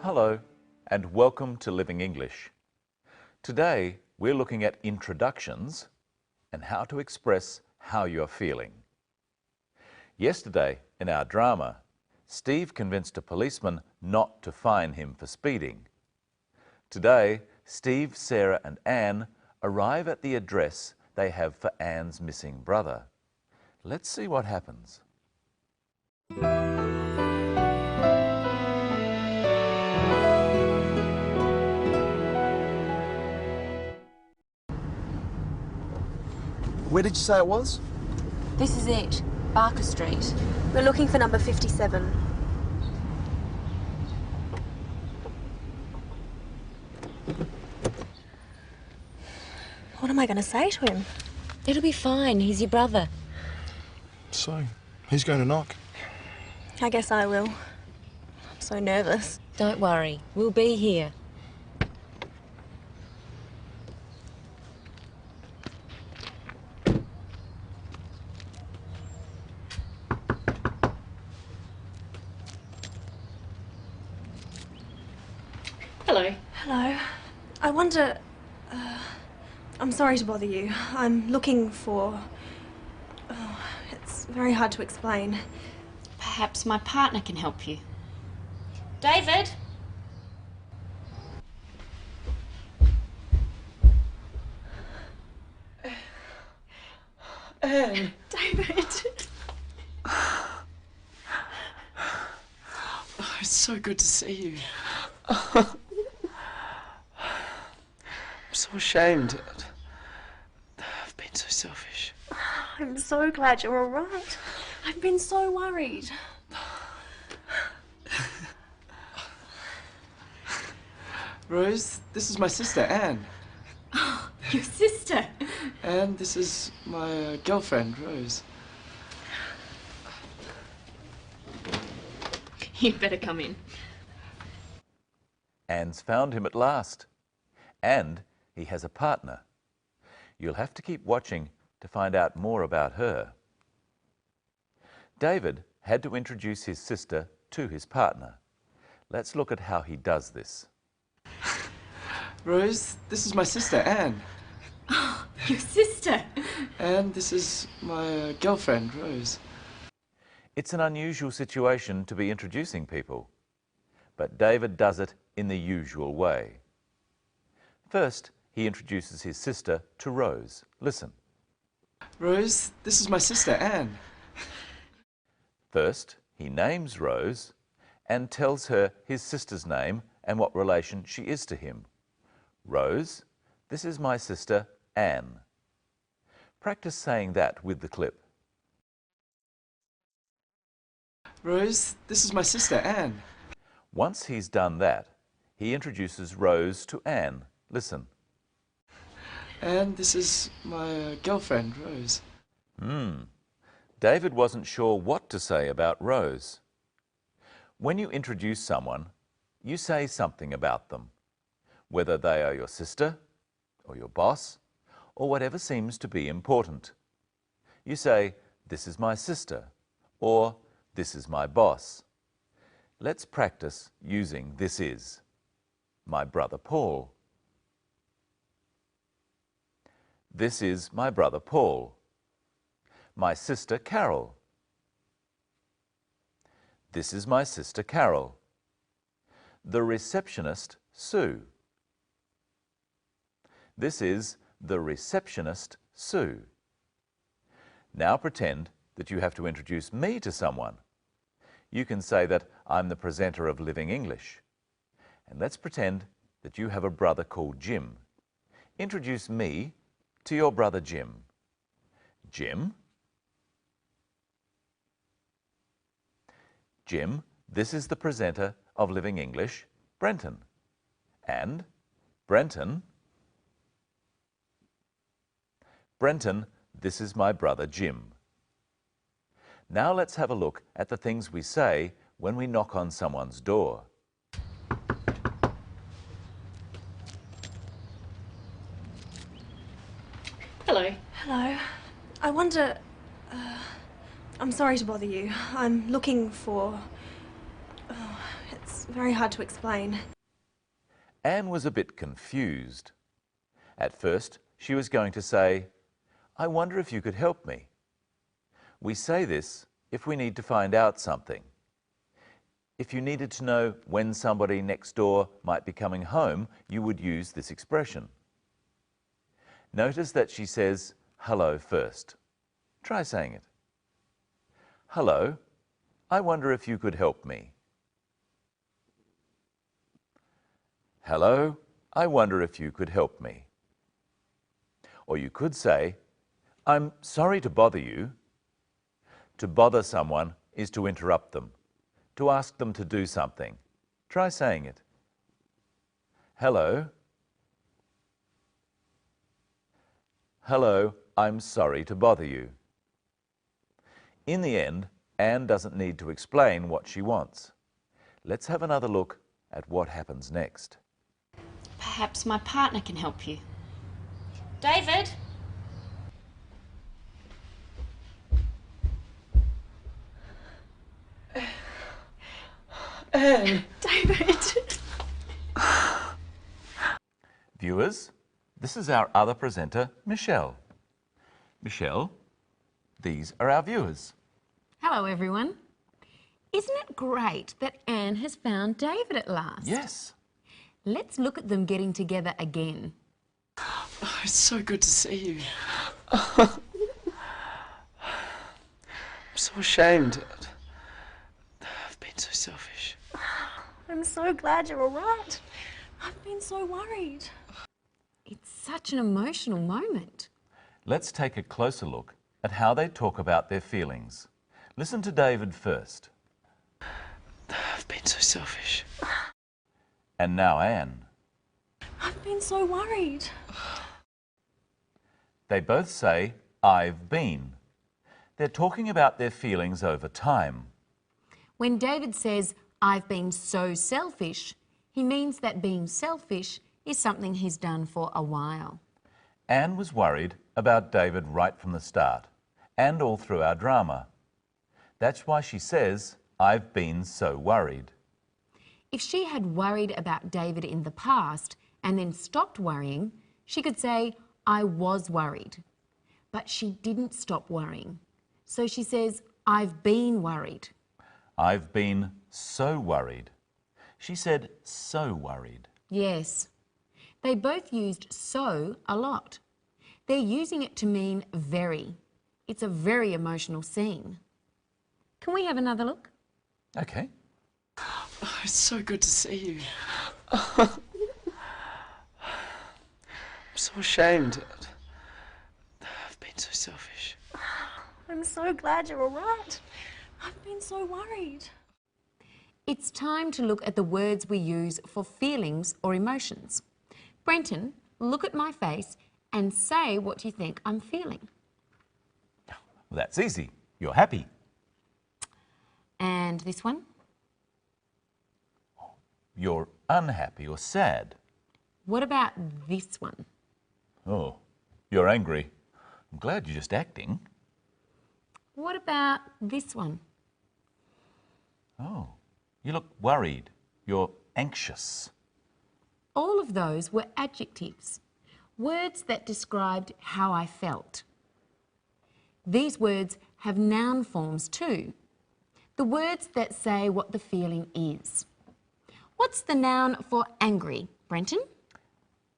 Hello and welcome to Living English. Today we're looking at introductions and how to express how you're feeling. Yesterday in our drama, Steve convinced a policeman not to fine him for speeding. Today, Steve, Sarah and Anne arrive at the address they have for Anne's missing brother. Let's see what happens. Where did you say it was? This is it, Barker Street. We're looking for number 57. What am I going to say to him? It'll be fine, he's your brother. So, who's going to knock? I guess I will. I'm so nervous. Don't worry, we'll be here. Hello. Hello. I wonder... I'm sorry to bother you. I'm looking for... Oh, it's very hard to explain. Perhaps my partner can help you. David? Anne! David! Oh, it's so good to see you. I'm so ashamed. I've been so selfish. I'm so glad you're all right. I've been so worried. Rose, this is my sister, Anne. Oh, your sister? And this is my girlfriend, Rose. You'd better come in. Anne's found him at last. And he has a partner. You'll have to keep watching to find out more about her. David had to introduce his sister to his partner. Let's look at how he does this. Rose, this is my sister, Anne. Oh, your sister? And this is my girlfriend, Rose. It's an unusual situation to be introducing people, but David does it in the usual way. First, he introduces his sister to Rose. Listen. Rose, this is my sister, Anne. First, he names Rose and tells her his sister's name and what relation she is to him. Rose, this is my sister, Anne. Practice saying that with the clip. Rose, this is my sister, Anne. Once he's done that, he introduces Rose to Anne. Listen. And this is my girlfriend, Rose. David wasn't sure what to say about Rose. When you introduce someone, you say something about them, whether they are your sister, or your boss, or whatever seems to be important. You say, "This is my sister," or "This is my boss." Let's practice using "this is." My brother Paul. This is my brother Paul. My sister Carol. This is my sister Carol. The receptionist Sue. This is the receptionist Sue. Now pretend that you have to introduce me to someone. You can say that I'm the presenter of Living English. And let's pretend that you have a brother called Jim. Introduce me to your brother Jim. Jim? Jim, this is the presenter of Living English, Brenton. And Brenton? Brenton, this is my brother Jim. Now let's have a look at the things we say when we knock on someone's door. Hello. Hello. I wonder... I'm sorry to bother you. I'm looking for... Oh, it's very hard to explain. Anne was a bit confused. At first, she was going to say, "I wonder if you could help me." We say this if we need to find out something. If you needed to know when somebody next door might be coming home, you would use this expression. Notice that she says hello first. Try saying it. Hello, I wonder if you could help me. Hello, I wonder if you could help me. Or you could say, I'm sorry to bother you. To bother someone is to interrupt them, to ask them to do something. Try saying it. Hello. Hello, I'm sorry to bother you. In the end, Anne doesn't need to explain what she wants. Let's have another look at what happens next. Perhaps my partner can help you. David? Anne! David! Viewers, this is our other presenter, Michelle. Michelle, these are our viewers. Hello, everyone. Isn't it great that Anne has found David at last? Yes. Let's look at them getting together again. Oh, it's so good to see you. I'm so ashamed. I've been so selfish. I'm so glad you're all right. I've been so worried. It's such an emotional moment. Let's take a closer look at how they talk about their feelings. Listen to David first. I've been so selfish. And now Anne. I've been so worried. They both say, I've been. They're talking about their feelings over time. When David says, I've been so selfish, he means that being selfish is something he's done for a while. Anne was worried about David right from the start and all through our drama. That's why she says, I've been so worried. If she had worried about David in the past and then stopped worrying, she could say, I was worried. But she didn't stop worrying. So she says, I've been worried. I've been so worried. She said, so worried. Yes. They both used so a lot. They're using it to mean very. It's a very emotional scene. Can we have another look? Okay. Oh, it's so good to see you. I'm so ashamed. I've been so selfish. I'm so glad you're all right. I've been so worried. It's time to look at the words we use for feelings or emotions. Brenton, look at my face and say what you think I'm feeling. Well, that's easy. You're happy. And this one? You're unhappy or sad. What about this one? Oh, you're angry. I'm glad you're just acting. What about this one? Oh, you look worried. You're anxious. All of those were adjectives, words that described how I felt. These words have noun forms too, the words that say what the feeling is. What's the noun for angry, Brenton?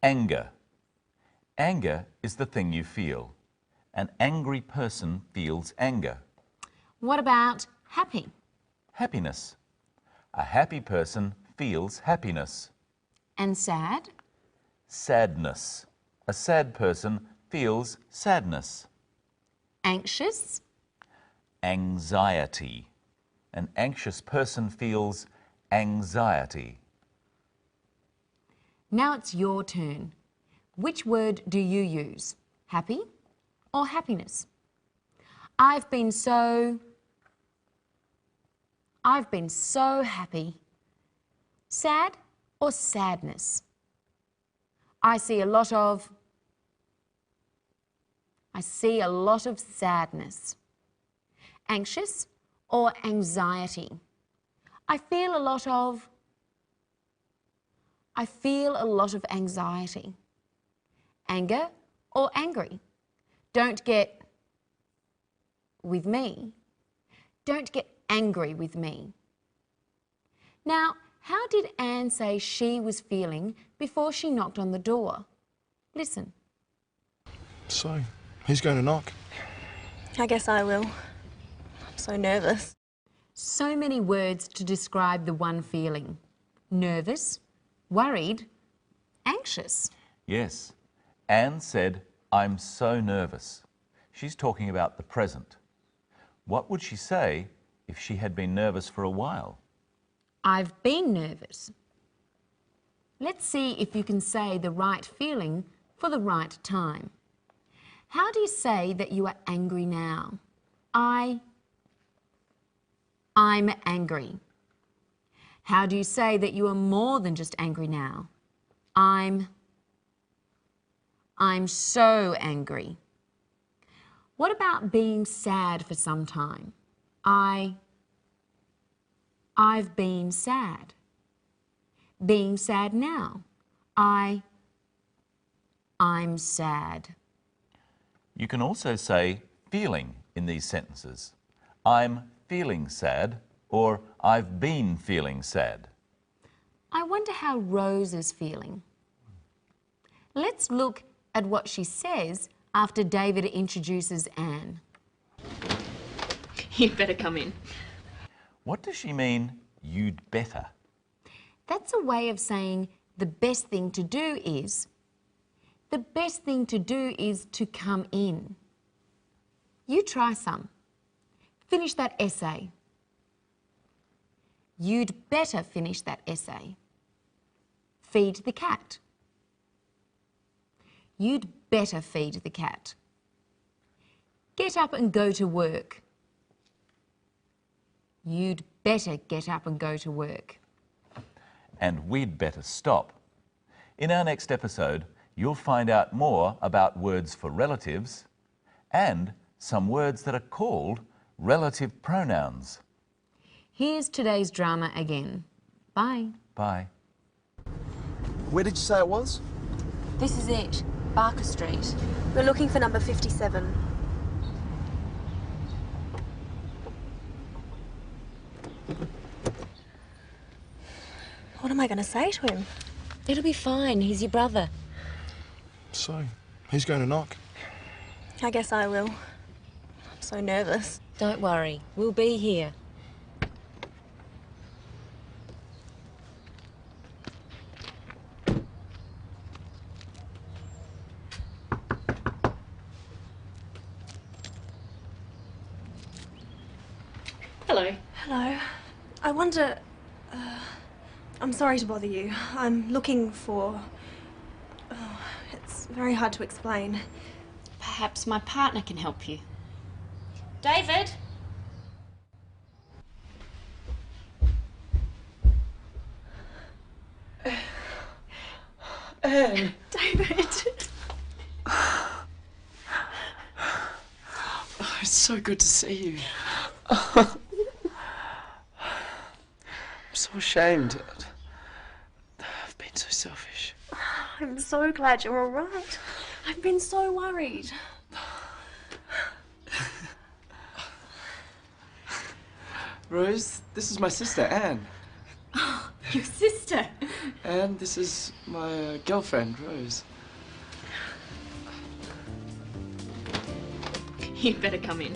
Anger. Anger is the thing you feel. An angry person feels anger. What about happy? Happiness. A happy person feels happiness. And sad? Sadness. A sad person feels sadness. Anxious? Anxiety. An anxious person feels anxiety. Now it's your turn. Which word do you use? Happy or happiness? I've been so happy. Sad or sadness? I see a lot of sadness. Anxious or anxiety? I feel a lot of I feel a lot of anxiety. Anger or angry? Don't get with me. Don't get angry with me. Now, how did Anne say she was feeling before she knocked on the door? Listen. So, who's going to knock? I guess I will. I'm so nervous. So many words to describe the one feeling. Nervous, worried, anxious. Yes. Anne said, "I'm so nervous." She's talking about the present. What would she say if she had been nervous for a while? I've been nervous. Let's see if you can say the right feeling for the right time. How do you say that you are angry now? I'm angry. How do you say that you are more than just angry now? I'm so angry. What about being sad for some time? I've been sad. Being sad now. I'm sad. You can also say feeling in these sentences. I'm feeling sad, or I've been feeling sad. I wonder how Rose is feeling. Let's look at what she says after David introduces Anne. You'd better come in. What does she mean, you'd better? That's a way of saying the best thing to do is. The best thing to do is to come in. You try some. Finish that essay. You'd better finish that essay. Feed the cat. You'd better feed the cat. Get up and go to work. You'd better get up and go to work. And we'd better stop. In our next episode, you'll find out more about words for relatives and some words that are called relative pronouns. Here's today's drama again. Bye. Bye. Where did you say it was? This is it, Barker Street. We're looking for number 57. What am I going to say to him? It'll be fine, he's your brother. So, who's going to knock? I guess I will. I'm so nervous. Don't worry, we'll be here. Hello. Hello. I wonder... I'm sorry to bother you. I'm looking for... Oh, it's very hard to explain. Perhaps my partner can help you. David? Anne! David! Oh, it's so good to see you. I'm so ashamed. I've been so selfish. I'm so glad you're all right. I've been so worried. Rose, this is my sister, Anne. Your sister? And this is my girlfriend, Rose. You'd better come in.